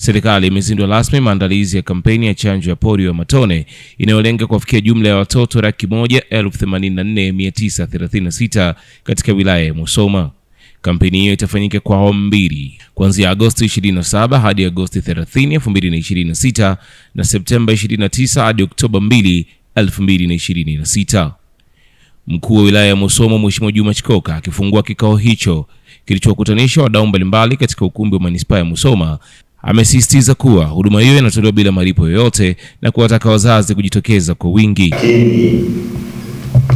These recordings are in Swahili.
Serikali imezindua rasmi maandalizi ya kampeni ya chanjo ya polio ya matone inayolenga kuwafikia jumla ya watoto 184,936 katika wilaya ya Musoma. Kampeni hiyo itafanyika kwa awamu mbili, kuanzia Agosti 27 hadi Agosti 30, 2026 na Septemba 29 hadi Oktoba 2, 2026. Mkuu wa wilaya ya Musoma Mheshimiwa Juma Chikoka akifungua kikao hicho kilichowakutanisha wadau mbalimbali katika ukumbi wa manispaa ya Musoma, amesisitiza kuwa huduma hiyo inatolewa bila malipo yoyote na kuwataka wazazi kujitokeza kwa wingi.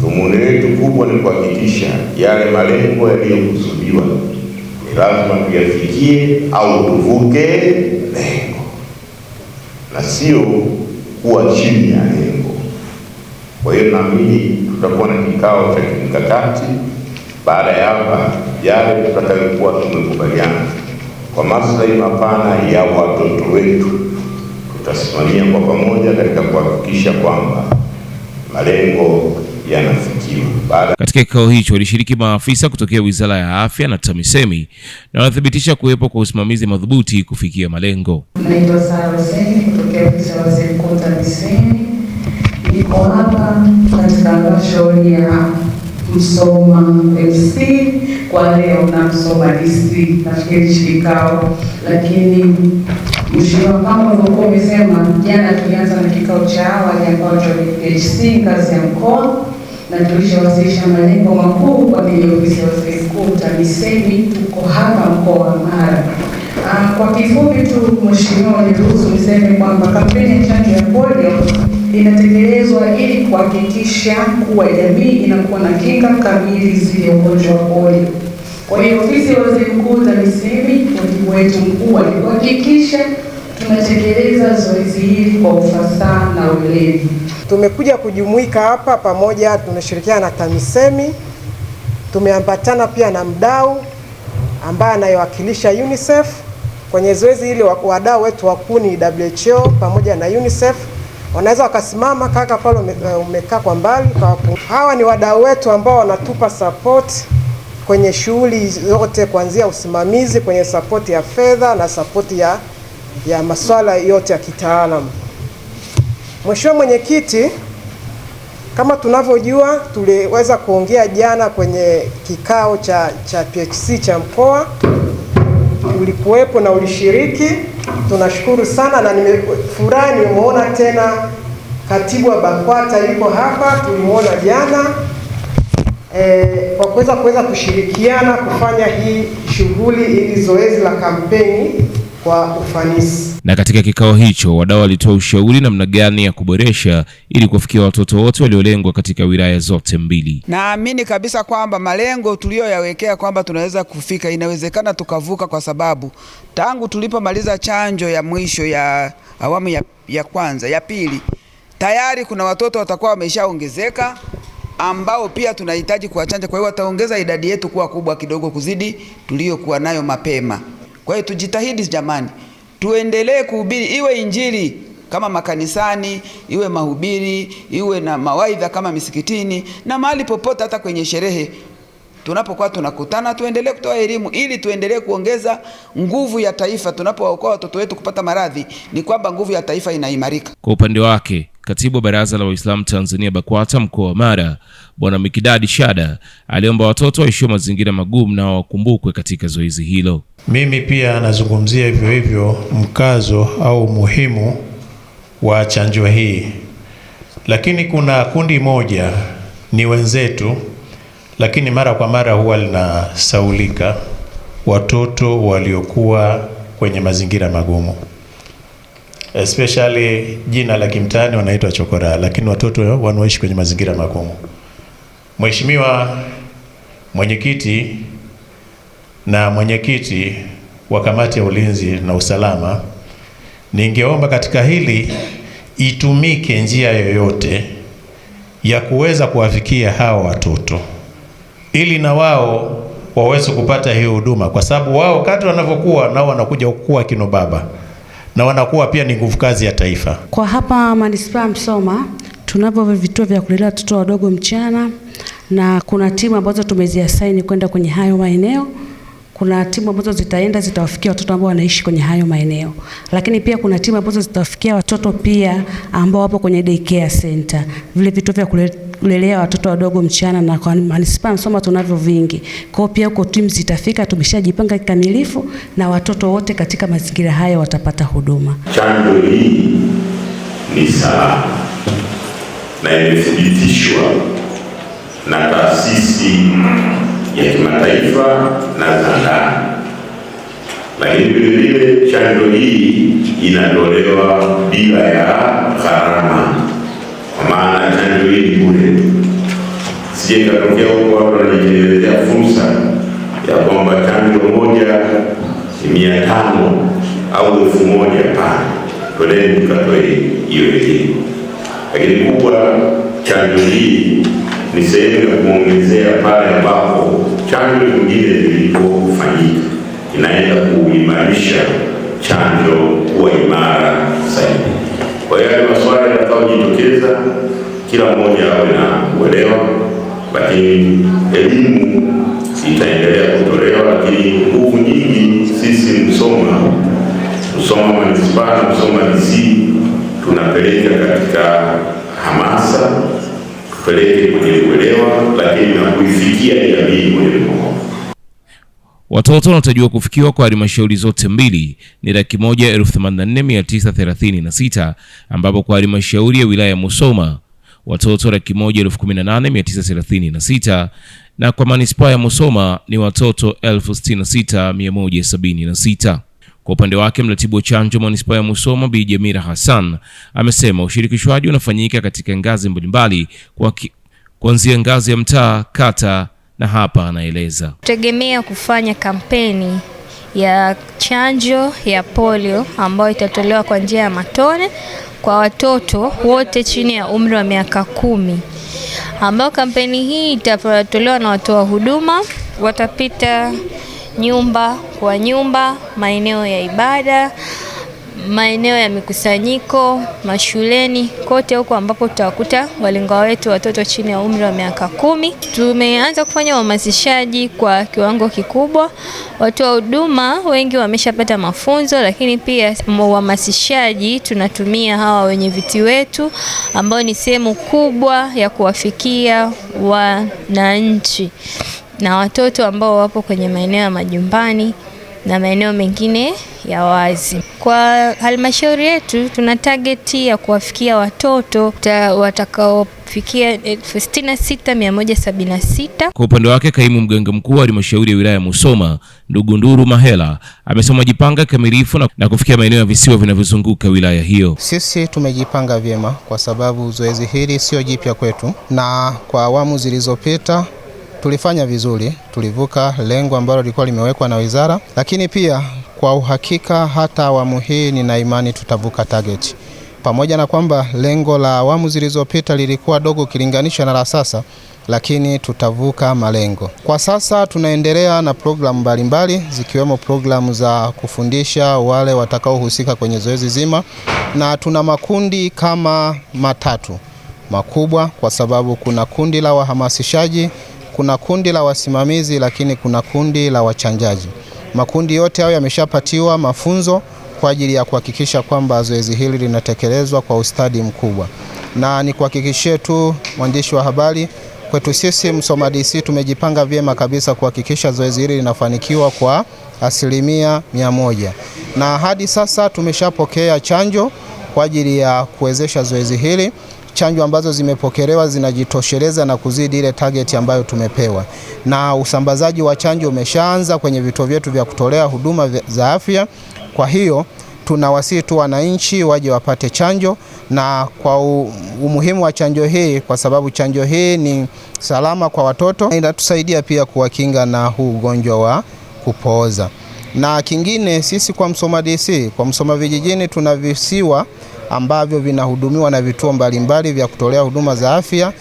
Dhumuni letu kubwa ni kuhakikisha yale malengo yaliyokusudiwa ni lazima tuyafikie au tuvuke lengo na sio kuwa chini ya lengo. Kwa hiyo naamini tutakuwa na kikao cha kimkakati baada ya hapa, yale tutakayokuwa tumekubaliana kwa maslahi mapana ya watoto wetu tutasimamia kwa pamoja katika kuhakikisha kwamba malengo yanafikiwa. Katika kikao hicho walishiriki maafisa kutokea Wizara ya Afya na TAMISEMI na wanathibitisha kuwepo kwa usimamizi madhubuti kufikia malengo. Naitwa Sara Seni kutokea Ofisi ya Waziri Mkuu TAMISEMI. Niko hapa katika halmashauri ya Musoma FC kwa leo na Musoma District nafikiri kikao, lakini mheshimiwa kama ulivyokuwa umesema, jana tulianza na kikao cha awali ambacho ni HC ngazi ya mkoa na tulishawasilisha malengo makuu kwa ajili ya Ofisi ya Waziri Mkuu TAMISEMI. Tuko hapa mkoa wa Mara. Kwa kifupi tu mheshimiwa, niruhusu niseme kwamba kampeni ya chanjo ya polio inatekelezwa ili kuhakikisha kuwa jamii inakuwa na kinga kamili dhidi ya ugonjwa wa polio. Kwa hiyo Ofisi ya Waziri Mkuu TAMISEMI, wajibu wetu mkuu ni kuhakikisha tunatekeleza zoezi hili kwa ufasaha na weledi. Tumekuja kujumuika hapa pamoja, tumeshirikiana na TAMISEMI, tumeambatana pia na mdau ambaye anayewakilisha UNICEF kwenye zoezi hili. Wadau wetu wakuu ni WHO pamoja na UNICEF. Wanaweza wakasimama, kaka pale umekaa kwa mbali. Hawa ni wadau wetu ambao wanatupa support kwenye shughuli zote, kuanzia usimamizi kwenye support ya fedha na support ya masuala yote ya kitaalamu. Mheshimiwa Mwenyekiti, kama tunavyojua, tuliweza kuongea jana kwenye kikao cha PHC cha mkoa. Ulikuwepo na ulishiriki. Tunashukuru sana na nimefurahi nimeona tena katibu wa BAKWATA yuko hapa, tulimuona jana kwa kuweza kushirikiana kufanya hii shughuli ili zoezi la kampeni kwa ufanisi. Na katika kikao hicho wadau walitoa ushauri namna gani ya kuboresha ili kufikia watoto wote waliolengwa katika wilaya zote mbili. Naamini kabisa kwamba malengo tuliyoyawekea kwamba tunaweza kufika, inawezekana tukavuka, kwa sababu tangu tulipomaliza chanjo ya mwisho ya awamu ya kwanza, ya pili, tayari kuna watoto watakuwa wameshaongezeka ambao pia tunahitaji kuwachanja. Kwa hiyo wataongeza idadi yetu kuwa kubwa kidogo kuzidi tuliyokuwa nayo mapema. Kwa hiyo tujitahidi jamani, tuendelee kuhubiri, iwe injili kama makanisani, iwe mahubiri, iwe na mawaidha kama misikitini na mahali popote, hata kwenye sherehe tunapokuwa tunakutana, tuendelee kutoa elimu ili tuendelee kuongeza nguvu ya taifa. Tunapookoa watoto wetu kupata maradhi, ni kwamba nguvu ya taifa inaimarika. Kwa upande wake, Katibu wa Baraza la Waislamu Tanzania BAKWATA mkoa wa Mara, Bwana Mikidadi Shada, aliomba watoto waishio mazingira magumu na wakumbukwe katika zoezi hilo. Mimi pia nazungumzia hivyo hivyo mkazo au muhimu wa chanjo hii. Lakini kuna kundi moja ni wenzetu, lakini mara kwa mara huwa linasaulika, watoto waliokuwa kwenye mazingira magumu. Especially jina la kimtaani wanaitwa chokora, lakini watoto wanaoishi kwenye mazingira magumu. Mheshimiwa Mwenyekiti na mwenyekiti wa Kamati ya Ulinzi na Usalama, ningeomba katika hili itumike njia yoyote ya kuweza kuwafikia hawa watoto ili na wao waweze kupata hii huduma, kwa sababu wao kadri wanavyokuwa nao wanakuja kuwa kino baba na wanakuwa pia ni nguvu kazi ya taifa. Kwa hapa manispaa Musoma tunavyo vituo vya kulelea watoto wadogo mchana, na kuna timu ambazo tumeziasaini kwenda kwenye hayo maeneo kuna timu ambazo zitawafikia watoto ambao wanaishi kwenye hayo maeneo, lakini pia kuna timu ambazo zitawafikia watoto pia ambao wapo kwenye daycare center, vile vituo vya kulelea watoto wadogo mchana, na kwa manispaa Msoma tunavyo vingi. Kwa hiyo pia huko timu zitafika, tumeshajipanga kikamilifu na watoto wote katika mazingira haya watapata huduma. Chanjo hii ni salama na imethibitishwa na taasisi ya kimataifa na za ndani, lakini vile chanjo hii inatolewa bila ya gharama, kwa maana chanjo hii ni bure. Sije katokea huko watu wanajielezea fursa ya kwamba chanjo moja ni 500 au 1000 pale. Twendeni tukatoe hiyo elimu. Lakini kubwa, chanjo hii ni sehemu ya kuongezea pale ambapo chanjo nyingine zilipofanyika, inaenda kuimarisha chanjo kuwa imara zaidi. Kwa hiyo maswali yatakayojitokeza, kila mmoja awe na uelewa, lakini elimu itaendelea kutolewa, lakini nguvu nyingi sisi Msoma manispaa na Msoma DC tunapeleka katika hamasa, tupeleke kwenye uelewa, lakini na kuifikia jamii moja kwa moja. Watoto wanatarajiwa kufikiwa kwa halmashauri zote mbili ni 184,936, ambapo kwa halmashauri ya wilaya ya Musoma watoto 118,936 na kwa manispaa ya Musoma ni watoto 66,176. Kwa upande wake, mratibu wa chanjo manispaa ya Musoma Bi Jamira Hassan amesema ushirikishwaji unafanyika katika ngazi mbalimbali kuanzia ngazi ya mtaa, kata, na hapa anaeleza. Tutegemea kufanya kampeni ya chanjo ya polio ambayo itatolewa kwa njia ya matone kwa watoto wote chini ya umri wa miaka 10, ambao kampeni hii itatolewa na watoa huduma, watapita nyumba kwa nyumba, maeneo ya ibada, maeneo ya mikusanyiko, mashuleni, kote huko ambapo tutawakuta walengwa wetu watoto chini ya umri wa miaka 10. Tumeanza kufanya uhamasishaji kwa kiwango kikubwa. Watu wa huduma wengi wameshapata mafunzo, lakini pia uhamasishaji tunatumia hawa wenye viti wetu ambao ni sehemu kubwa ya kuwafikia wananchi na watoto ambao wapo kwenye maeneo ya majumbani na maeneo mengine ya wazi. Kwa halmashauri yetu tuna target ya kuwafikia watoto watakaofikia 66,176. Kwa upande wake, kaimu mganga mkuu wa halmashauri ya wilaya ya Musoma ndugu Nduru Mahela amesema jipanga kamilifu na kufikia maeneo ya visiwa vinavyozunguka wilaya hiyo. Sisi tumejipanga vyema kwa sababu zoezi hili sio jipya kwetu, na kwa awamu zilizopita tulifanya vizuri, tulivuka lengo ambalo lilikuwa limewekwa na wizara, lakini pia kwa uhakika hata awamu hii nina imani tutavuka target. Pamoja na kwamba lengo la awamu zilizopita lilikuwa dogo kilinganisha na la sasa, lakini tutavuka malengo. Kwa sasa tunaendelea na programu mbalimbali zikiwemo programu za kufundisha wale watakaohusika kwenye zoezi zima, na tuna makundi kama 3 makubwa, kwa sababu kuna kundi la wahamasishaji, kuna kundi la wasimamizi, lakini kuna kundi la wachanjaji. Makundi yote hayo yameshapatiwa mafunzo kwa ajili ya kuhakikisha kwamba zoezi hili linatekelezwa kwa ustadi mkubwa. Na ni kuhakikishie tu mwandishi wa habari, kwetu sisi Msoma DC tumejipanga vyema kabisa kuhakikisha zoezi hili linafanikiwa kwa 100%. Na hadi sasa tumeshapokea chanjo kwa ajili ya kuwezesha zoezi hili. Chanjo ambazo zimepokelewa zinajitosheleza na kuzidi ile target ambayo tumepewa. Na usambazaji wa chanjo umeshaanza kwenye vituo vyetu vya kutolea huduma za afya. Kwa hiyo tunawasihi tu wananchi waje wapate chanjo, na kwa umuhimu wa chanjo hii, kwa sababu chanjo hii ni salama kwa watoto, inatusaidia pia kuwakinga na huu ugonjwa wa kupooza. Na kingine, sisi kwa Msoma DC, kwa Msoma vijijini tuna visiwa ambavyo vinahudumiwa na vituo mbalimbali vya kutolea huduma za afya.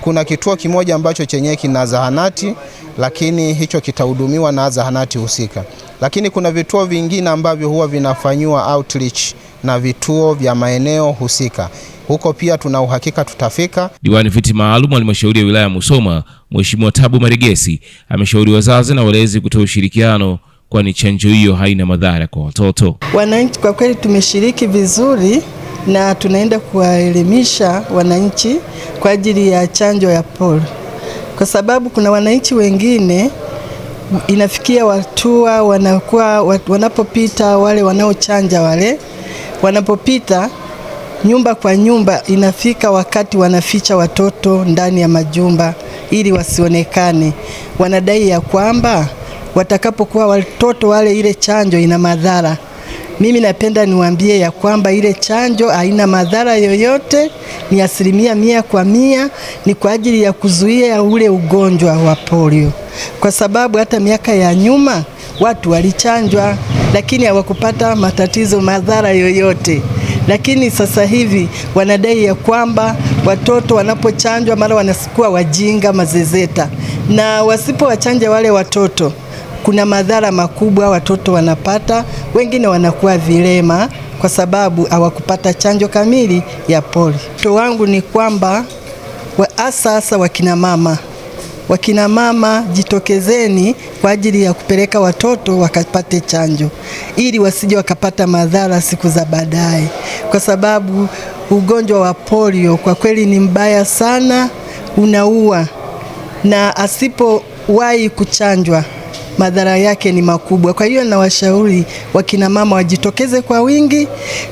Kuna kituo kimoja ambacho chenye kina zahanati, lakini hicho kitahudumiwa na zahanati husika. lakini kuna vituo vingine ambavyo huwa vinafanywa outreach na vituo vya maeneo husika. Huko pia tuna uhakika tutafika. Diwani viti maalum wa halmashauri ya wilaya ya Musoma, Mheshimiwa Tabu Maregesi, ameshauri wazazi na walezi kutoa ushirikiano, kwani chanjo hiyo haina madhara kwa watoto. Wananchi kwa kweli tumeshiriki vizuri na tunaenda kuwaelimisha wananchi kwa ajili ya chanjo ya polio, kwa sababu kuna wananchi wengine inafikia watua wanakuwa wanapopita wale wanaochanja wale wanapopita nyumba kwa nyumba, inafika wakati wanaficha watoto ndani ya majumba ili wasionekane. Wanadai ya kwamba watakapokuwa watoto wale ile chanjo ina madhara. Mimi napenda niwaambie ya kwamba ile chanjo haina madhara yoyote, ni 100%, ni kwa ajili ya kuzuia ule ugonjwa wa polio. Kwa sababu hata miaka ya nyuma watu walichanjwa lakini hawakupata matatizo madhara yoyote. Lakini sasa hivi wanadai ya kwamba watoto wanapochanjwa mara wanakuwa wajinga mazezeta, na wasipowachanja wale watoto kuna madhara makubwa watoto wanapata, wengine wanakuwa vilema kwa sababu hawakupata chanjo kamili ya polio. Wito wangu ni kwamba hasa wakina mama jitokezeni kwa ajili ya kupeleka watoto wakapate chanjo ili wasije wakapata madhara siku za baadaye, kwa sababu ugonjwa wa polio kwa kweli ni mbaya sana, unaua, na asipowahi kuchanjwa madhara yake ni makubwa. Kwa hiyo nawashauri wakina mama wajitokeze kwa wingi,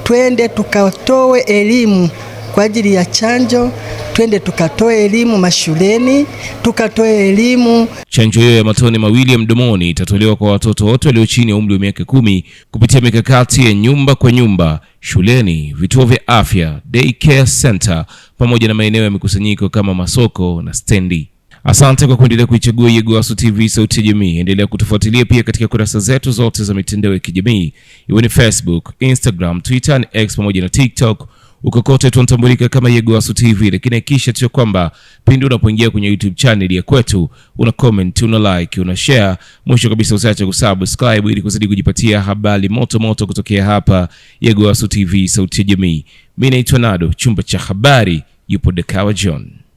twende tukatoe elimu kwa ajili ya chanjo, twende tukatoe elimu mashuleni, tukatoe elimu. Chanjo hiyo ya matone mawili ya mdomoni itatolewa kwa watoto wote walio chini ya umri wa miaka 10 kupitia mikakati ya nyumba kwa nyumba, shuleni, vituo vya afya, daycare center pamoja na maeneo ya mikusanyiko kama masoko na stendi. Asante kwa kuendelea kuichagua Yegowasu TV, sauti ya jamii. Endelea kutufuatilia pia katika kurasa zetu zote za mitandao ya kijamii, iwe ni Facebook, Instagram, Twitter na X pamoja na TikTok. Uko kote tunatambulika kama Yegowasu TV, lakini kisha tu kwamba pindi unapoingia kwenye YouTube channel ya kwetu, una comment, una like, una share, mwisho kabisa usiache kusubscribe ili kuzidi kujipatia habari moto moto kutokea hapa Yegowasu TV, sauti ya jamii. Mimi naitwa Nado, chumba cha habari yupo Dekawa John.